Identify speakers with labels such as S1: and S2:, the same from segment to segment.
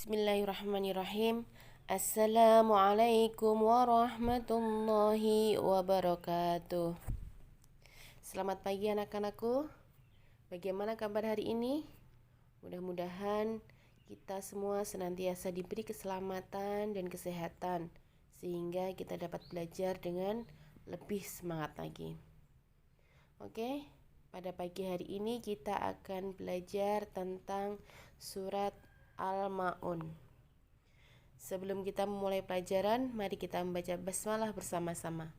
S1: Bismillahirrahmanirrahim. Assalamualaikum warahmatullahi wabarakatuh. Selamat pagi anak-anakku. Bagaimana kabar hari ini? Mudah-mudahan kita semua senantiasa diberi keselamatan dan kesehatan sehingga kita dapat belajar dengan lebih semangat lagi. Oke, pada pagi hari ini kita akan belajar tentang surat Al-Ma'un. Sebelum kita memulai pelajaran, mari kita membaca basmalah bersama-sama.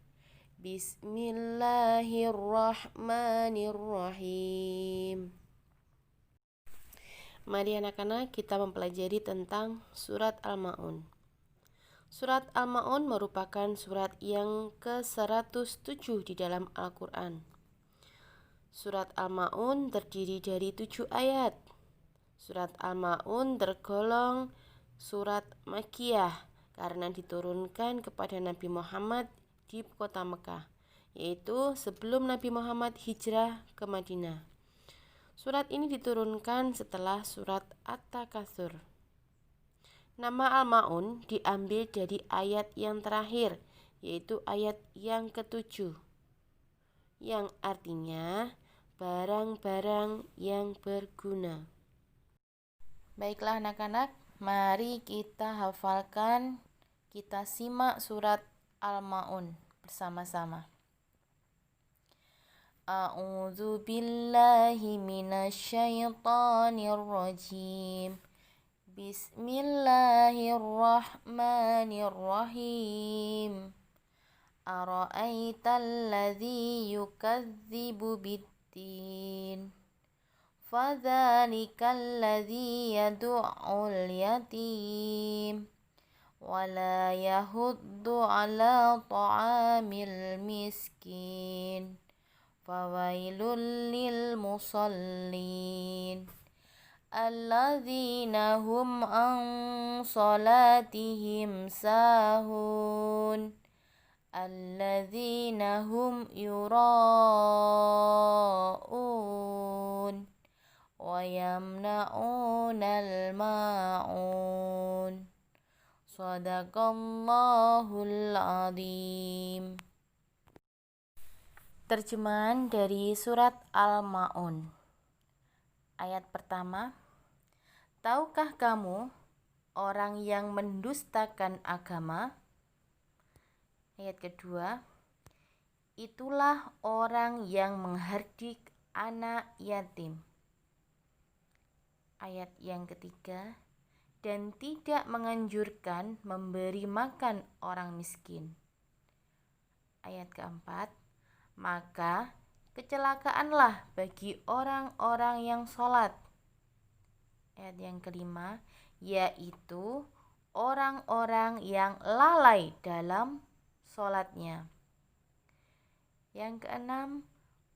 S1: Bismillahirrahmanirrahim. Mari anak-anak kita mempelajari tentang surat Al-Ma'un. Surat Al-Ma'un merupakan surat yang ke-107 di dalam Al-Quran. Surat Al-Ma'un terdiri dari 7 ayat. Surat Al-Ma'un tergolong surat Makkiyah karena diturunkan kepada Nabi Muhammad di kota Mekah, yaitu sebelum Nabi Muhammad hijrah ke Madinah. Surat ini diturunkan setelah surat At-Takatsur. Nama Al-Ma'un diambil dari ayat yang terakhir, yaitu ayat yang ke-7, yang artinya barang-barang yang berguna. Baiklah anak-anak, mari kita hafalkan, kita simak surat Al-Ma'un bersama-sama. A'udzu billahi minasyaitonir rajim. Bismillahirrahmanirrahim. Ara'aital ladzi yukadzibu biddin. فَذَلِكَ الَّذِي يَدُعُّ الْيَتِيمَ وَلَا يَحُضُّ عَلَى طَعَامِ الْمِسْكِينِ فَوَيْلٌ لِلْمُصَلِّينَ الَّذِينَ هُمْ عَنْ صَلَاتِهِمْ سَاهُونَ الَّذِينَ هُمْ يُرَاءُونَ وَيَمْنَعُونَ الْمَاعُونَ Shadaqallahul Azim. Terjemahan dari surat Al-Ma'un. Ayat pertama, tahukah kamu orang yang mendustakan agama? Ayat kedua, itulah orang yang menghardik anak yatim. Ayat yang ketiga, dan tidak menganjurkan memberi makan orang miskin. Ayat keempat, maka kecelakaanlah bagi orang-orang yang sholat. Ayat yang kelima, yaitu orang-orang yang lalai dalam sholatnya. Yang keenam,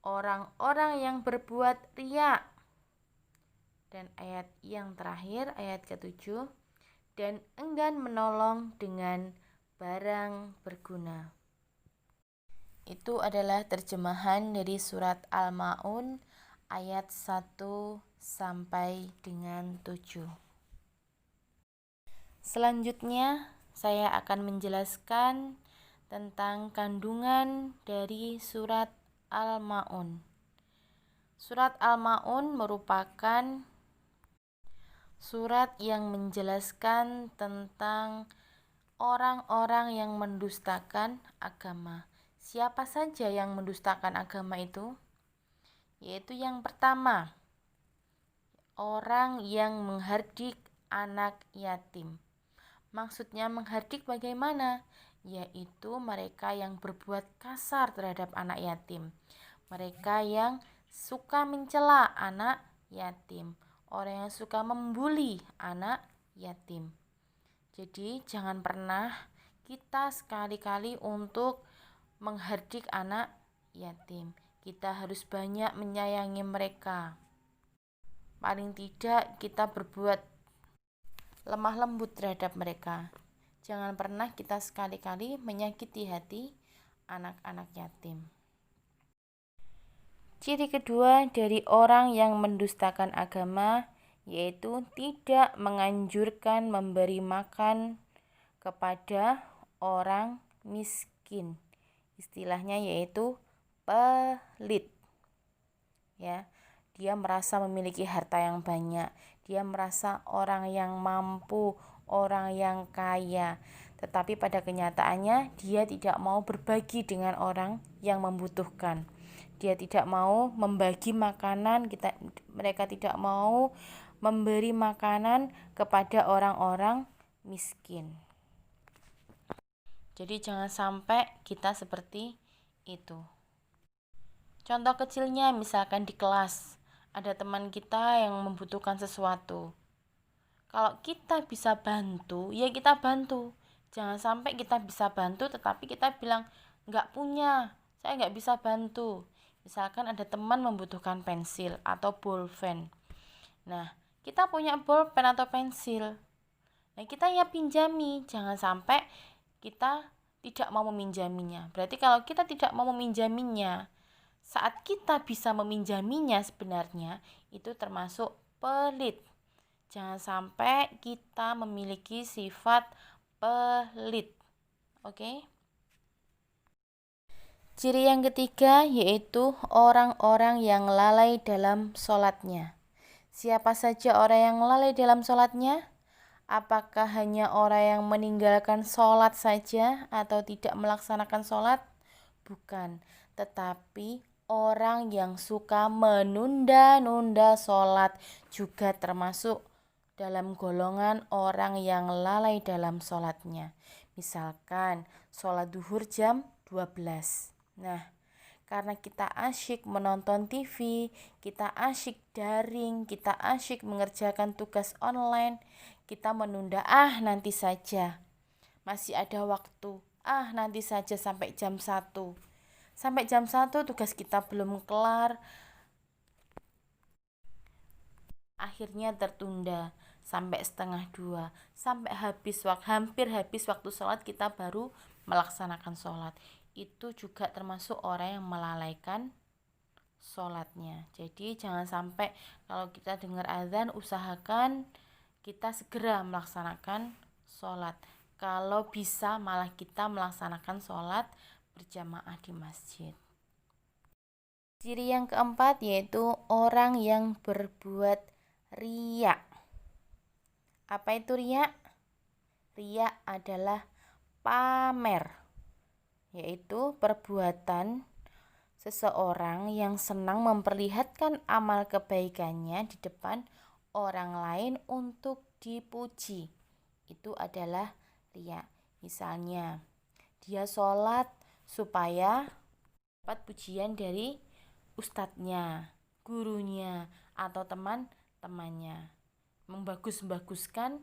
S1: orang-orang yang berbuat riya. Dan ayat yang terakhir, ayat ke-7, dan enggan menolong dengan barang berguna. Itu adalah terjemahan dari surat Al-Ma'un ayat 1 sampai dengan 7. Selanjutnya, saya akan menjelaskan tentang kandungan dari surat Al-Ma'un. Surat Al-Ma'un merupakan surat yang menjelaskan tentang orang-orang yang mendustakan agama. Siapa saja yang mendustakan agama itu? Yaitu yang pertama, orang yang menghardik anak yatim. Maksudnya menghardik bagaimana? Yaitu mereka yang berbuat kasar terhadap anak yatim. Mereka yang suka mencela anak yatim. Orang yang suka membuli anak yatim. Jadi jangan pernah kita sekali-kali untuk menghardik anak yatim. Kita harus banyak menyayangi mereka. Paling tidak kita berbuat lemah lembut terhadap mereka. Jangan pernah kita sekali-kali menyakiti hati anak-anak yatim. Ciri kedua dari orang yang mendustakan agama yaitu tidak menganjurkan memberi makan kepada orang miskin. Istilahnya yaitu pelit. Ya, dia merasa memiliki harta yang banyak, dia merasa orang yang mampu, orang yang kaya, tetapi pada kenyataannya dia tidak mau berbagi dengan orang yang membutuhkan. Dia tidak mau membagi makanan, mereka tidak mau memberi makanan kepada orang-orang miskin. Jadi jangan sampai kita seperti itu. Contoh kecilnya misalkan di kelas ada teman kita yang membutuhkan sesuatu. Kalau kita bisa bantu, ya kita bantu. Jangan sampai kita bisa bantu tetapi kita bilang nggak punya, saya nggak bisa bantu. Misalkan ada teman membutuhkan pensil atau bolpen. Nah, kita punya bolpen atau pensil. Nah, kita ya pinjami. Jangan sampai kita tidak mau meminjaminya. Berarti kalau kita tidak mau meminjaminya, saat kita bisa meminjaminya sebenarnya itu termasuk pelit. Jangan sampai kita memiliki sifat pelit. Oke? Ciri yang ketiga yaitu orang-orang yang lalai dalam sholatnya. Siapa saja orang yang lalai dalam sholatnya? Apakah hanya orang yang meninggalkan sholat saja atau tidak melaksanakan sholat? Bukan, tetapi orang yang suka menunda-nunda sholat juga termasuk dalam golongan orang yang lalai dalam sholatnya. Misalkan sholat duhur jam 12. Nah, karena kita asyik menonton TV, kita asyik daring, kita asyik mengerjakan tugas online, kita menunda, nanti saja. Masih ada waktu. Nanti saja sampai jam 1. Sampai jam 1 tugas kita belum kelar. Akhirnya tertunda sampai setengah 2. Sampai hampir habis waktu sholat kita baru melaksanakan sholat. Itu juga termasuk orang yang melalaikan sholatnya. Jadi jangan sampai kalau kita dengar azan usahakan kita segera melaksanakan sholat. Kalau bisa malah kita melaksanakan sholat berjamaah di masjid. Ciri yang keempat yaitu orang yang berbuat riya. Apa itu riya? Riya adalah pamer, yaitu perbuatan seseorang yang senang memperlihatkan amal kebaikannya di depan orang lain untuk dipuji. Itu adalah riya. Misalnya, dia sholat supaya dapat pujian dari ustadznya, gurunya, atau teman-temannya. Membagus-baguskan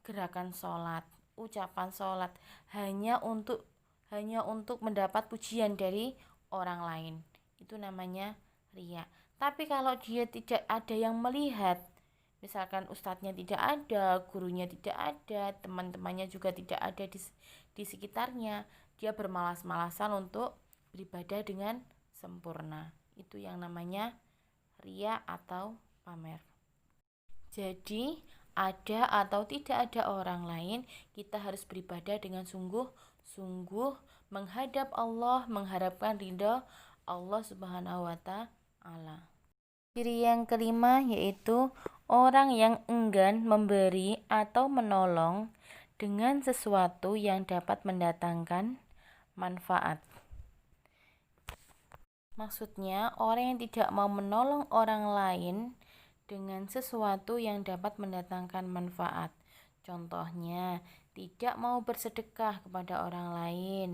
S1: gerakan sholat, ucapan sholat hanya untuk mendapat pujian dari orang lain. Itu namanya riya. Tapi kalau dia tidak ada yang melihat, misalkan ustadznya tidak ada, gurunya tidak ada, teman-temannya juga tidak ada di sekitarnya, dia bermalas-malasan untuk beribadah dengan sempurna. Itu yang namanya riya atau pamer. Jadi, ada atau tidak ada orang lain, kita harus beribadah dengan sungguh-sungguh menghadap Allah, mengharapkan ridha Allah Subhanahu wa Ta'ala. Ciri yang kelima yaitu orang yang enggan memberi atau menolong dengan sesuatu yang dapat mendatangkan manfaat. Maksudnya, orang yang tidak mau menolong orang lain dengan sesuatu yang dapat mendatangkan manfaat. Contohnya, tidak mau bersedekah kepada orang lain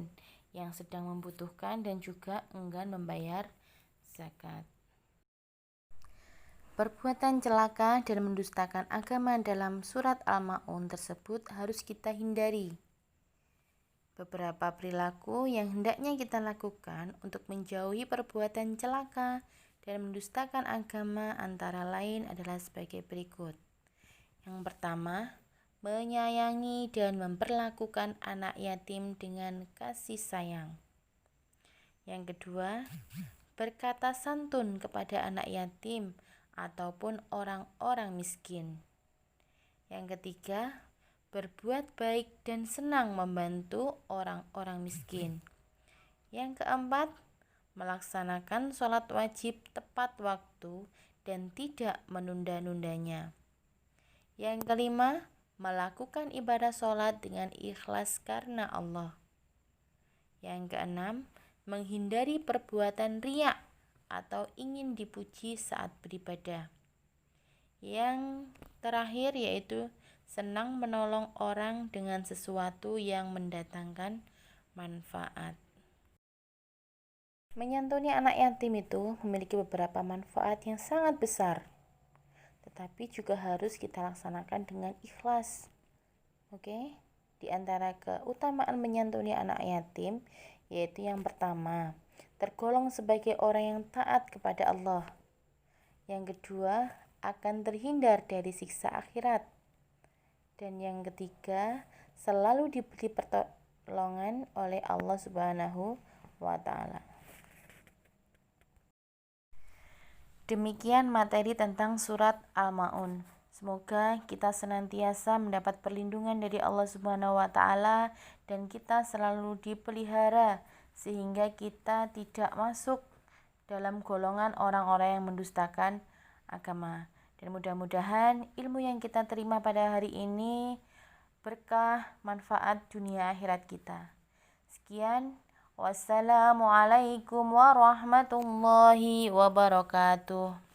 S1: yang sedang membutuhkan dan juga enggan membayar zakat. Perbuatan celaka dan mendustakan agama dalam surat Al-Ma'un tersebut harus kita hindari. Beberapa perilaku yang hendaknya kita lakukan untuk menjauhi perbuatan celaka dan mendustakan agama antara lain adalah sebagai berikut. Yang pertama, menyayangi dan memperlakukan anak yatim dengan kasih sayang. Yang kedua, berkata santun kepada anak yatim ataupun orang-orang miskin. Yang ketiga, berbuat baik dan senang membantu orang-orang miskin. Yang keempat, melaksanakan sholat wajib tepat waktu dan tidak menunda-nundanya. Yang kelima, melakukan ibadah sholat dengan ikhlas karena Allah. Yang keenam, menghindari perbuatan riya atau ingin dipuji saat beribadah. Yang terakhir yaitu senang menolong orang dengan sesuatu yang mendatangkan manfaat. Menyantuni anak yatim itu memiliki beberapa manfaat yang sangat besar, tetapi juga harus kita laksanakan dengan ikhlas. Oke? Di antara keutamaan menyantuni anak yatim, yaitu yang pertama, tergolong sebagai orang yang taat kepada Allah. Yang kedua, akan terhindar dari siksa akhirat. Dan yang ketiga, selalu diberi pertolongan oleh Allah Subhanahu wa Ta'ala. Demikian materi tentang surat Al-Ma'un. Semoga kita senantiasa mendapat perlindungan dari Allah Subhanahu wa Ta'ala dan kita selalu dipelihara sehingga kita tidak masuk dalam golongan orang-orang yang mendustakan agama. Dan mudah-mudahan ilmu yang kita terima pada hari ini berkah manfaat dunia akhirat kita. Sekian, wassalamualaikum warahmatullahi wabarakatuh.